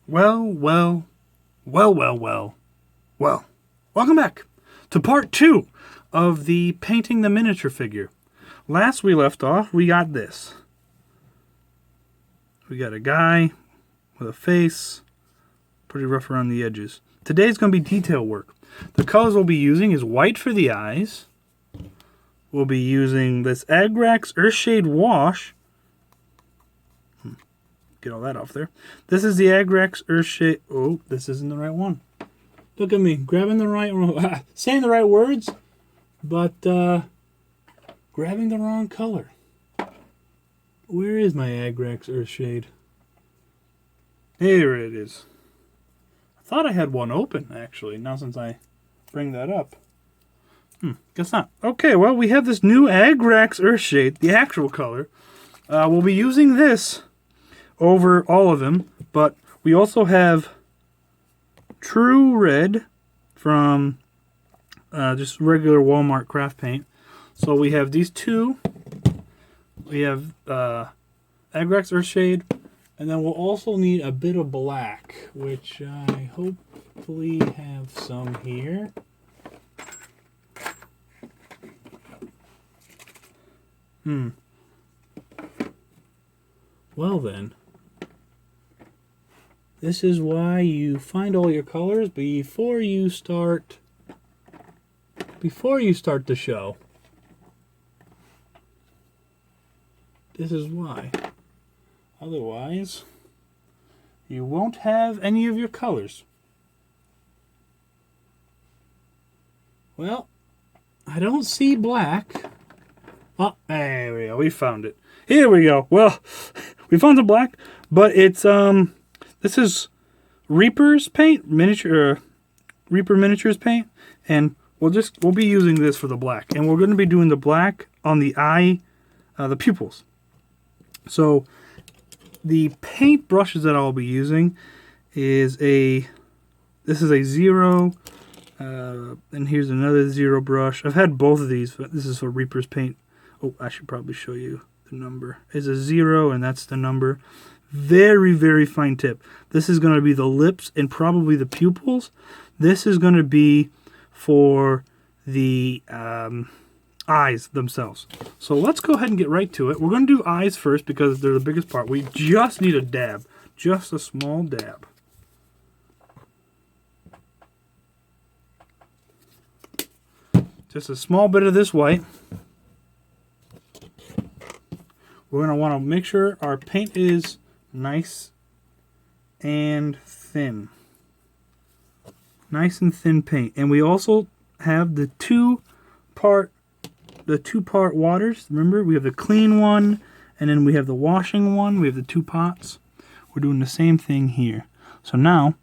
Well, well, well, well, well, well. Welcome back to part 2 of the painting the miniature figure. Last we left off, we got this. We got a guy with a face, pretty rough around the edges. Today's going to be detail work. The colors we'll be using is white for the eyes. We'll be using this Agrax Earthshade Wash. Get all that off there. This is the Agrax Earthshade. Oh, this isn't the right one. Look at me, grabbing the right, saying the right words, but grabbing the wrong color. Where is my Agrax Earthshade? Here it is. I thought I had one open, actually, now since I bring that up. Guess not. Okay, well, we have this new Agrax Earthshade, the actual color. We'll be using this over all of them, but we also have True Red from just regular Walmart craft paint. So we have these two. We have Agrax Earthshade, and then we'll also need a bit of black, which I hopefully have some here. Well then, this is why you find all your colors before you start the show. This is why. Otherwise, you won't have any of your colors. Well, I don't see black. Oh, there we go. We found it. Here we go. Well, we found the black, but it's this is Reaper's paint, Reaper Miniatures paint, and we'll be using this for the black, and we're going to be doing the black on the eye, the pupils. So the paint brushes that I'll be using is this is a 0, and here's another 0 brush. I've had both of these, but this is for Reaper's paint. Oh, I should probably show you the number. It's a 0, and that's the number. Very, very fine tip. This is going to be the lips and probably the pupils. This is going to be for the eyes themselves. So let's go ahead and get right to it. We're going to do eyes first because they're the biggest part. We just need a dab. Just a small dab. Just a small bit of this white. We're going to want to make sure our paint is nice and thin. Nice and thin paint. And we also have the two-part waters. Remember, we have the clean one, and then we have the washing one. We have the 2 pots. We're doing the same thing here. So now,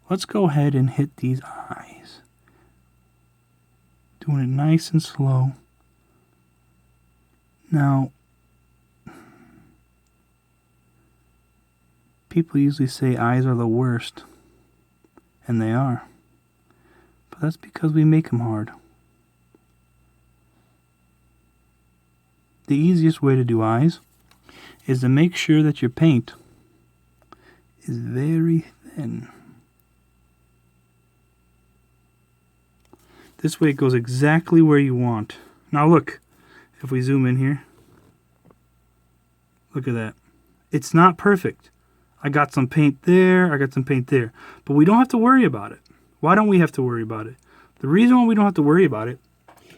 let's go ahead and hit these eyes. Doing it nice and slow. Now, people usually say eyes are the worst, and they are. But that's because we make them hard. The easiest way to do eyes is to make sure that your paint is very thin. This way it goes exactly where you want. Now look, if we zoom in here, look at that. It's not perfect. I got some paint there, I got some paint there. But we don't have to worry about it. Why don't we have to worry about it? The reason why we don't have to worry about it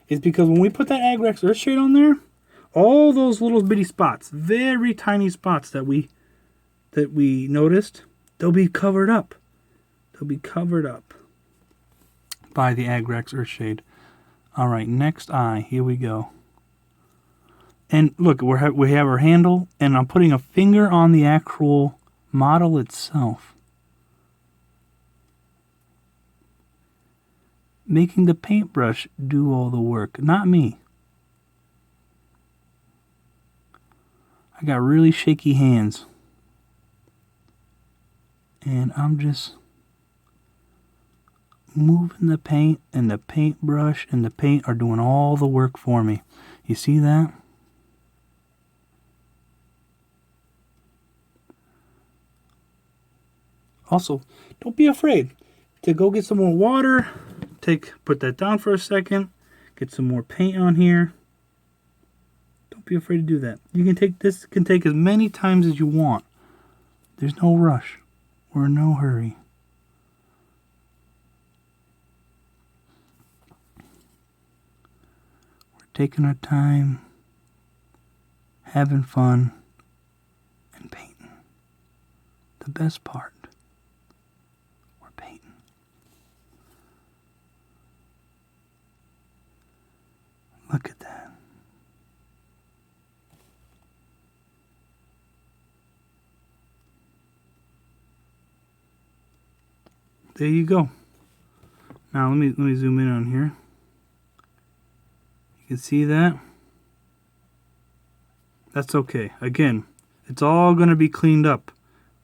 is because when we put that Agrax Earthshade on there, all those little bitty spots, very tiny spots that we noticed, they'll be covered up. They'll be covered up by the Agrax Earthshade. All right, next eye. Here we go. And look, we have our handle, and I'm putting a finger on the actual model itself. Making the paintbrush do all the work, not me. I got really shaky hands. And I'm just moving the paint, and the paintbrush and the paint are doing all the work for me. You see that? Also, don't be afraid to go get some more water. Put that down for a second. Get some more paint on here. Don't be afraid to do that. You can take this can take as many times as you want. There's no rush. We're in no hurry. We're taking our time, having fun, and painting. The best part. We're painting. Look at that. There you go. Now let me zoom in on here. You can see that. That's okay. Again, it's all going to be cleaned up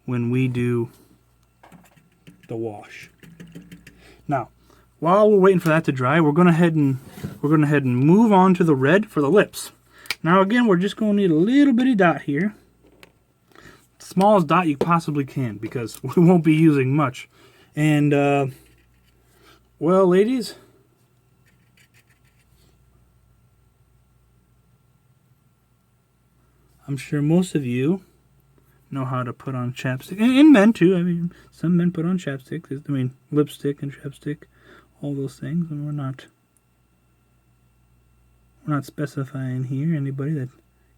when we do the wash. Now, while we're waiting for that to dry, we're going to head and move on to the red for the lips. Now again, we're just going to need a little bitty dot here. Smallest dot you possibly can, because we won't be using much. And well, ladies, I'm sure most of you know how to put on chapstick, and men too. I mean, some men put on chapstick. I mean, lipstick and chapstick, all those things. And we're not specifying here anybody that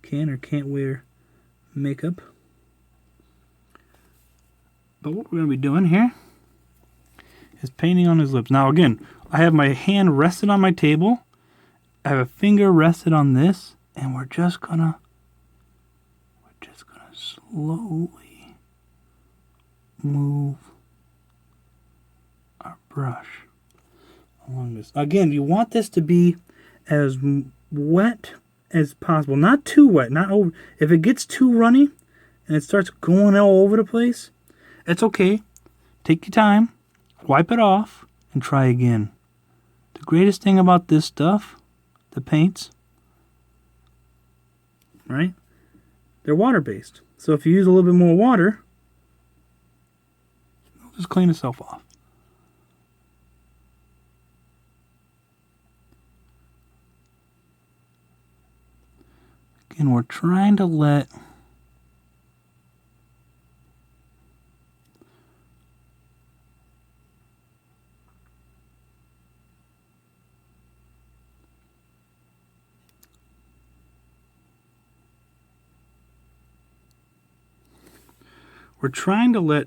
can or can't wear makeup. But what we're going to be doing here is painting on his lips. Now again, I have my hand rested on my table. I have a finger rested on this, and we're just gonna slowly move our brush along this. Again, you want this to be as wet as possible. Not too wet, not over. If it gets too runny and it starts going all over the place, it's okay. Take your time, wipe it off, and try again. The greatest thing about this stuff, the paints, right? They're water-based. So if you use a little bit more water, it'll just clean itself off. Again, we're trying to let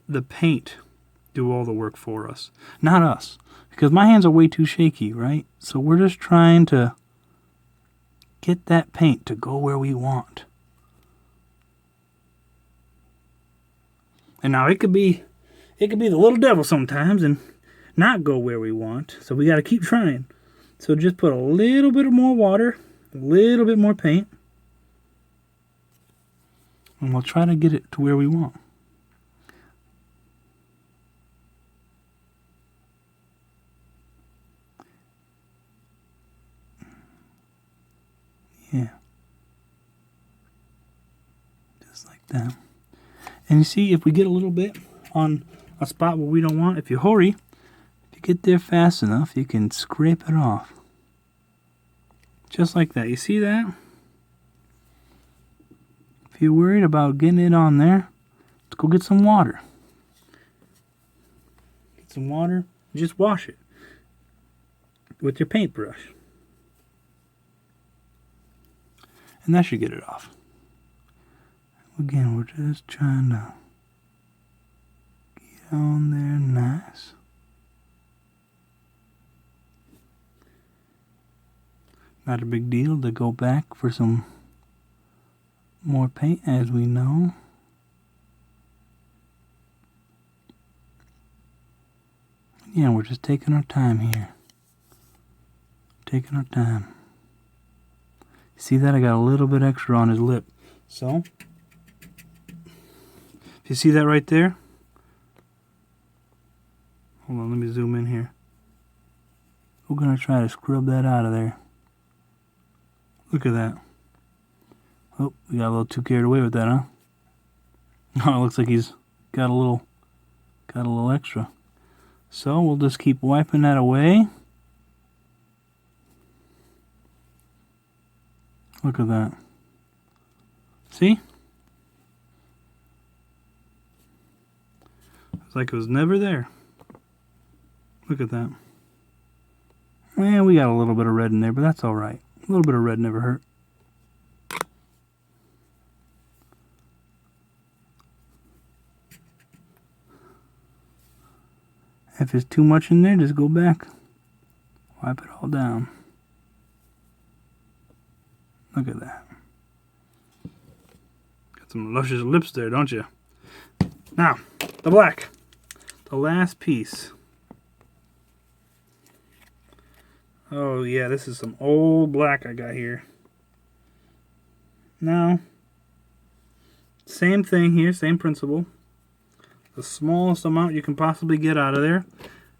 the paint do all the work for us, not us. Because my hands are way too shaky, right? So we're just trying to get that paint to go where we want. And now it could be the little devil sometimes and not go where we want. So we got to keep trying. So just put a little bit more water, a little bit more paint, and we'll try to get it to where we want. Yeah. Just like that. And you see, if we get a little bit on a spot where we don't want, if you hurry, if you get there fast enough, you can scrape it off. Just like that. You see that? If you're worried about getting it on there, let's go get some water. Get some water, and just wash it with your paintbrush. And that should get it off. Again, we're just trying to get on there nice. Not a big deal to go back for some more paint, as we know. Yeah, we're just taking our time here. Taking our time. See that? I got a little bit extra on his lip. So, if you see that right there? Hold on, let me zoom in here. We're going to try to scrub that out of there. Look at that. Oh, we got a little too carried away with that, huh? Oh, it looks like he's got a little Got a little extra. So we'll just keep wiping that away. Look at that. See? It's like it was never there. Look at that. Well, we got a little bit of red in there, but that's all right. A little bit of red never hurt. If there's too much in there, just go back. Wipe it all down. Look at that. Got some luscious lips there, don't you? Now, the black. The last piece. Oh yeah, this is some old black I got here. Now, same thing here, same principle. The smallest amount you can possibly get out of there.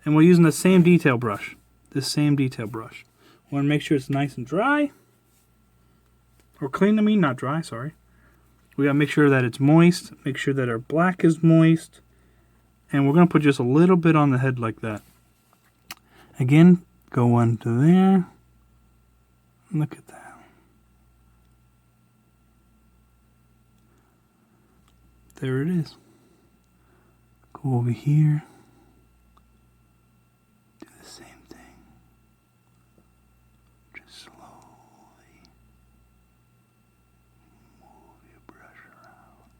And we're using the same detail brush. This same detail brush. Want to make sure it's nice and dry. Or clean, I mean, not dry, sorry. We got to make sure that it's moist. Make sure that our black is moist. And we're going to put just a little bit on the head like that. Again, go onto there. Look at that. There it is. Go over here. Do the same thing. Just slowly move your brush around.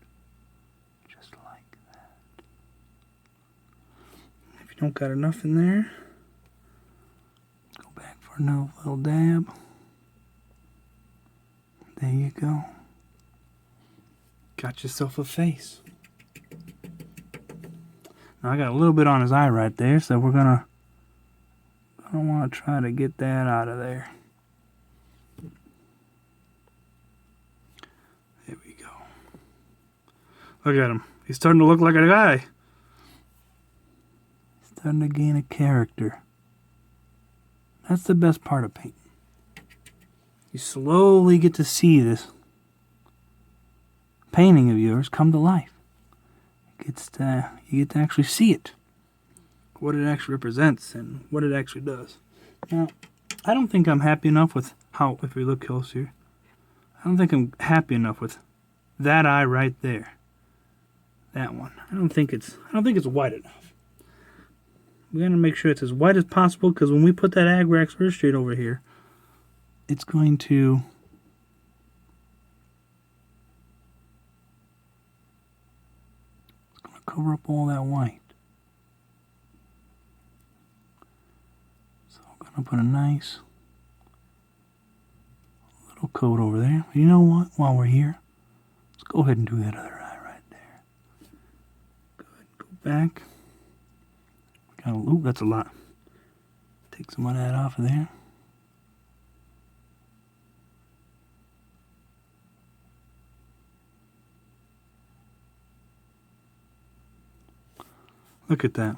Just like that. If you don't got enough in there, go back for another little dab. There you go. Got yourself a face. Now I got a little bit on his eye right there, so we're gonna want to try to get that out of there. There we go. Look at him. He's starting to look like a guy. He's starting to gain a character. That's the best part of painting. You slowly get to see this painting of yours come to life. You get to actually see it, what it actually represents and what it actually does. Now, I don't think I'm happy enough with how, if we look closer, I don't think I'm happy enough with that eye right there. That one. I don't think it's white enough. We're gonna make sure it's as white as possible, because when we put that Agrax Earth Shade over here, it's going to cover up all that white. So I'm going to put a nice little coat over there. You know what? While we're here, let's go ahead and do that other eye right there. Go ahead and go back. Ooh, that's a lot. Take some of that off of there. Look at that.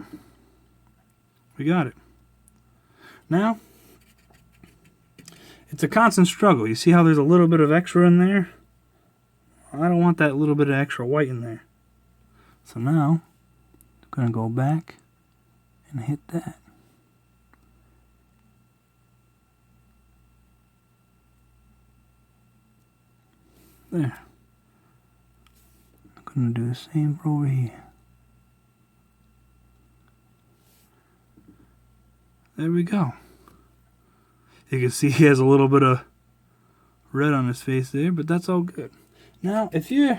We got it. Now, it's a constant struggle. You see how there's a little bit of extra in there? I don't want that little bit of extra white in there. So now, I'm going to go back and hit that. There. I'm going to do the same for over here. There we go. You can see he has a little bit of red on his face there, but that's all good. Now, if you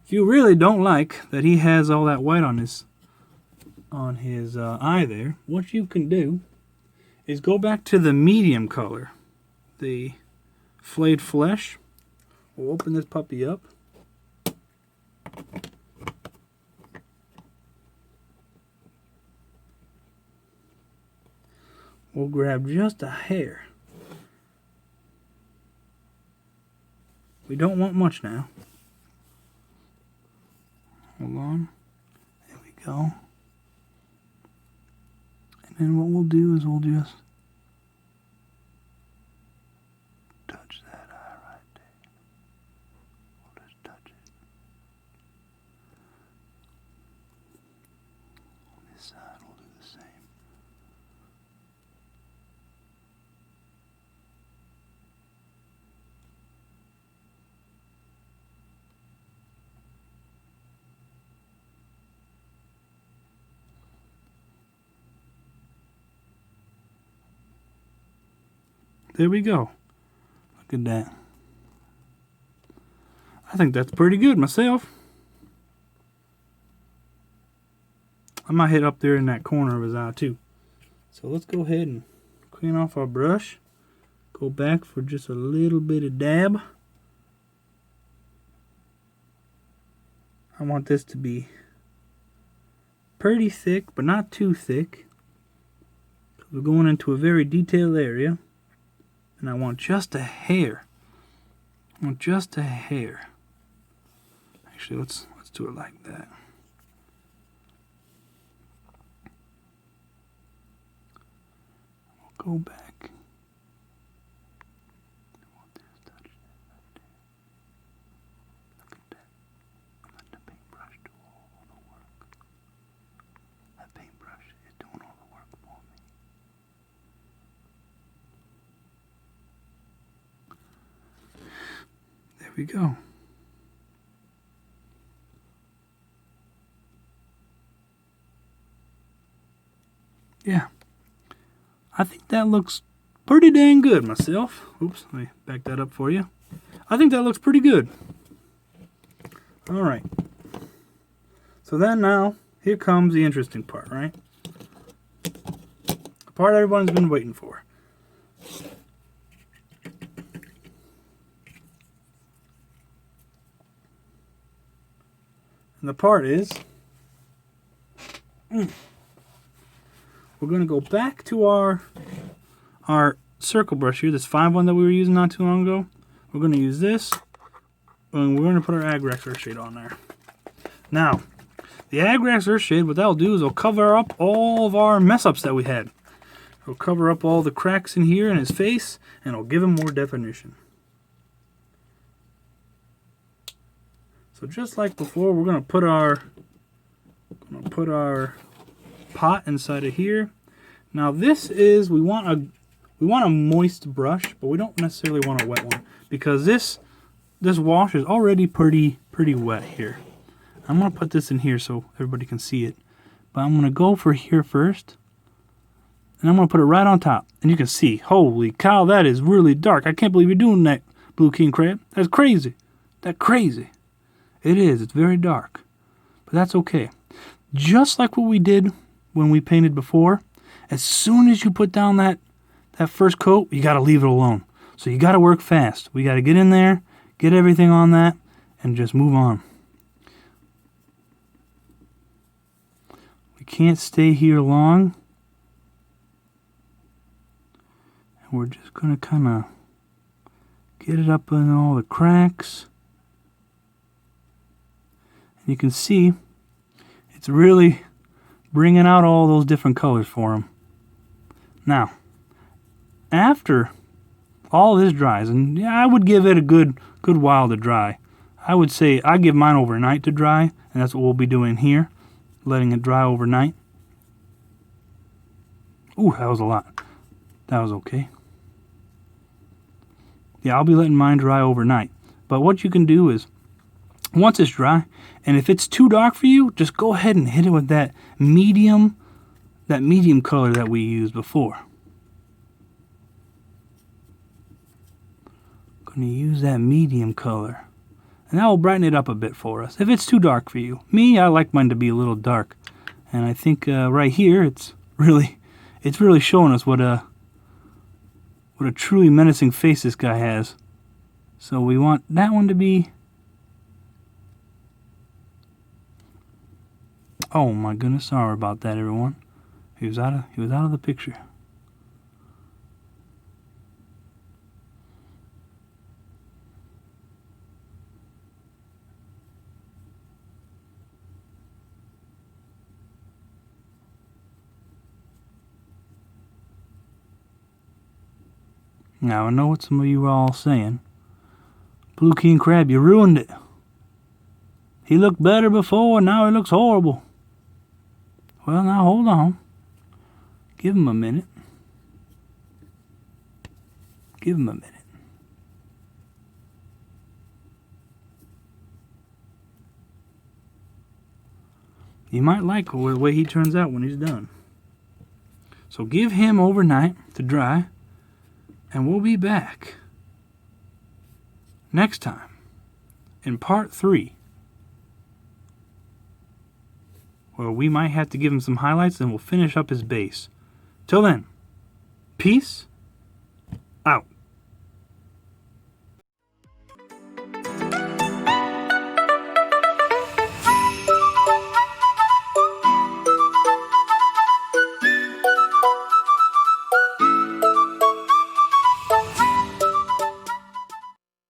really don't like that he has all that white on his eye there, what you can do is go back to the medium color, the flayed flesh. We'll open this puppy up. We'll grab just a hair. We don't want much now. Hold on. There we go. And then what we'll do is we'll just touch that eye right there. We'll just touch it. there we go. Look at that. I think that's pretty good myself. I might hit up there in that corner of his eye too. So let's go ahead and clean off our brush. Go back for just a little bit of dab. I want this to be pretty thick, but not too thick. We're going into a very detailed area. And I want just a hair. I want just a hair. Actually, let's do it like that. We'll go back. Look at that. Let the paintbrush do all the work. That paintbrush is doing all the work for me. There we go. Yeah. I think that looks pretty dang good myself. Oops, let me back that up for you. I think that looks pretty good. Alright. So then now, here comes the interesting part, right? The part everyone's been waiting for. And the part is, we're going to go back to our circle brush here, this 5-1 that we were using not too long ago. We're going to use this, and we're going to put our Agrax Earthshade on there. Now, the Agrax Earthshade, what that'll do is it'll cover up all of our mess-ups that we had. It'll cover up all the cracks in here in his face, and it'll give him more definition. So just like before, we're going to put our pot inside of here. Now this is, we want a moist brush, but we don't necessarily want a wet one, because this wash is already pretty wet here. I'm going to put this in here so everybody can see it, but I'm going to go for here first, and I'm going to put it right on top, and you can see, holy cow, that is really dark. I can't believe you're doing that, Blue King Crab. That's crazy. That's crazy. It is. It's very dark, but that's okay. Just like what we did when we painted before, as soon as you put down that first coat, you got to leave it alone. So you got to work fast. We got to get in there, get everything on that, and just move on. We can't stay here long. And we're just going to kind of get it up in all the cracks. And you can see it's really bringing out all those different colors for him. Now, after all this dries, and yeah, I would give it a good while to dry. I would say I give mine overnight to dry, and that's what we'll be doing here, letting it dry overnight. Ooh, that was a lot. That was okay. Yeah, I'll be letting mine dry overnight. But what you can do is, once it's dry, and if it's too dark for you, just go ahead and hit it with that medium color that we used before. Going to use that medium color, and that will brighten it up a bit for us. If it's too dark for you, I like mine to be a little dark, and I think right here it's really showing us what a truly menacing face this guy has. So we want that one to be. Oh my goodness, sorry about that, everyone. He was out of the picture. Now I know what some of you are all saying. Blue King Crab, you ruined it. He looked better before, now he looks horrible. Well, now hold on. Give him a minute. Give him a minute. You might like the way he turns out when he's done. So give him overnight to dry. And we'll be back next time in part 3, where we might have to give him some highlights and we'll finish up his base. Till then, peace out.